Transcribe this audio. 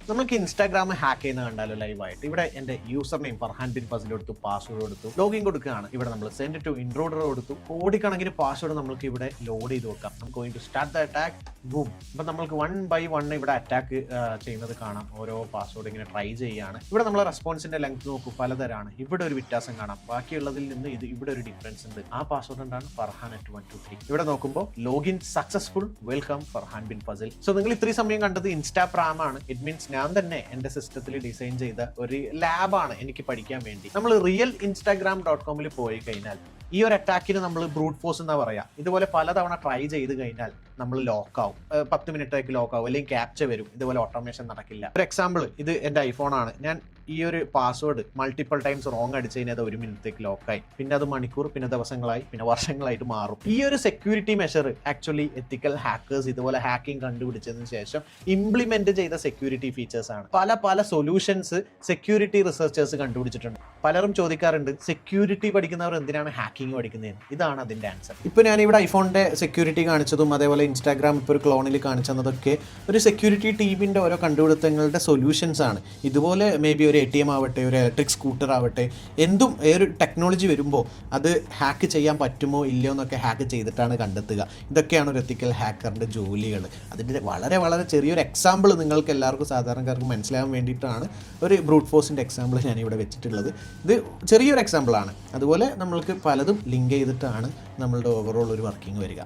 നമുക്ക് Instagram hack ചെയ്യുന്ന കണ്ടാലോ ലൈവായിട്ട്. ഇവിടെ എൻ്റെ യൂസർ നെയിം ഫർഹാൻ ബിൻ ഫസിൽ കൊടുത്തു, പാസ്വേഡ് കൊടുത്തു, ലോഗിൻ കൊടുക്കുകയാണ്. ഇവിടെ നമ്മൾ സെൻഡ് ടു ഇൻട്രോഡർ കൊടുത്തു, കോടിക്കണക്കിന് പാസ്വേഡ് നമുക്ക് ഇവിടെ ലോഡ് ചെയ്ത് വെക്കാം. നമുക്ക് going to start the attack. Boom. ഇപ്പം നമ്മൾക്ക് 1 by 1 ഇവിടെ അറ്റാക്ക് ചെയ്യുന്നത് കാണാം. ഓരോ പാസ്വേഡ് ഇങ്ങനെ ട്രൈ ചെയ്യുകയാണ്. ഇവിടെ നമ്മൾ റെസ്പോൺസിന്റെ ലെങ്ത് നോക്കൂ, പലതരമാണ്. ഇവിടെ ഒരു വ്യത്യാസം കാണാം, ബാക്കിയുള്ളതിൽ നിന്ന് ഇവിടെ ഒരു ഡിഫറൻസ് ഉണ്ട്. ആ പാസ്വേഡ് എന്താണ്? ഫർഹാൻ at 123. ഇവിടെ നോക്കുമ്പോൾ login successful, welcome Farhan bin Fasil. So നിങ്ങൾ ഇത്രയും സമയം കണ്ടത് ഇൻസ്റ്റാഗ്രാം ആണ്. ഇറ്റ് മീൻസ് ഞാൻ തന്നെ എന്റെ സിസ്റ്റത്തിൽ ഡിസൈൻ ചെയ്ത ഒരു ലാബാണ് എനിക്ക് പഠിക്കാൻ വേണ്ടി. നമ്മൾ റിയൽ instagram.com പോയി കഴിഞ്ഞാൽ ഈ ഒരു അറ്റാക്കിന് നമ്മൾ ബ്രൂട്ട് ഫോഴ്സ് എന്നാ പറയാ. ഇതുപോലെ പലതവണ ട്രൈ ചെയ്ത് കഴിഞ്ഞാൽ നമ്മൾ ലോക്കാവും, 10 മിനിറ്റേക്ക് ലോക്കാവും, അല്ലെങ്കിൽ ക്യാപ്ച വരും. ഇതുപോലെ ഓട്ടോമേഷൻ നടക്കില്ല. ഒരു എക്സാമ്പിൾ, ഇത് എൻ്റെ ഐഫോണാണ്. ഞാൻ ഈ ഒരു പാസ്വേഡ് മൾട്ടിപ്പിൾ ടൈംസ് റോങ് അടിച്ച് കഴിഞ്ഞാൽ 1 മിനിറ്റേക്ക് ലോക്കായി, പിന്നെ അത് മണിക്കൂർ, പിന്നെ ദിവസങ്ങളായി, പിന്നെ വർഷങ്ങളായിട്ട് മാറും. ഈ ഒരു സെക്യൂരിറ്റി മെഷർ ആക്ച്വലി എത്തിക്കൽ ഹാക്കേഴ്സ് ഇതുപോലെ ഹാക്കിംഗ് കണ്ടുപിടിച്ചതിന് ശേഷം ഇംപ്ലിമെന്റ് ചെയ്ത സെക്യൂരിറ്റി ഫീച്ചേഴ്സ് ആണ്. പല സൊല്യൂഷൻസ് സെക്യൂരിറ്റി റിസർച്ചേഴ്സ് കണ്ടുപിടിച്ചിട്ടുണ്ട്. പലരും ചോദിക്കാറുണ്ട്, സെക്യൂരിറ്റി പഠിക്കുന്നവർ എന്തിനാണ് ഹാക്കിംഗ് പഠിക്കുന്നതെന്ന്. ഇതാണ് അതിന്റെ ആൻസർ. ഇപ്പൊ ഞാനിവിടെ ഐഫോണിന്റെ സെക്യൂരിറ്റി കാണിച്ചതും അതേപോലെ ഇൻസ്റ്റാഗ്രാം ഇപ്പോൾ ഒരു ക്ലോണിൽ കാണിച്ചു തന്നതൊക്കെ ഒരു സെക്യൂരിറ്റി ടീമിന്റെ ഓരോ കണ്ടുപിടുത്തങ്ങളുടെ സൊല്യൂഷൻസ് ആണ്. ഇതുപോലെ മേ ബി ഒരു ATM ആവട്ടെ, ഒരു ഇലക്ട്രിക് സ്കൂട്ടർ ആവട്ടെ, എന്തും ഒരു ടെക്നോളജി വരുമ്പോൾ അത് ഹാക്ക് ചെയ്യാൻ പറ്റുമോ ഇല്ലയോ എന്നൊക്കെ ഹാക്ക് ചെയ്തിട്ടാണ് കണ്ടെത്തുക. ഇതൊക്കെയാണ് ഒരു എത്തിക്കൽ ഹാക്കറിൻ്റെ ജോലികൾ. അതിൻ്റെ വളരെ ചെറിയൊരു എക്സാമ്പിൾ നിങ്ങൾക്ക് എല്ലാവർക്കും സാധാരണക്കാർക്ക് മനസ്സിലാകാൻ വേണ്ടിയിട്ടാണ് ഒരു ബ്രൂട്ട് ഫോഴ്സിൻ്റെ എക്സാമ്പിൾ ഞാനിവിടെ വെച്ചിട്ടുള്ളത്. ഇത് ചെറിയൊരു എക്സാമ്പിളാണ്. അതുപോലെ നമ്മൾക്ക് പലതും ലിങ്ക് ചെയ്തിട്ടാണ് നമ്മളുടെ ഓവറോൾ ഒരു വർക്കിംഗ് വരിക.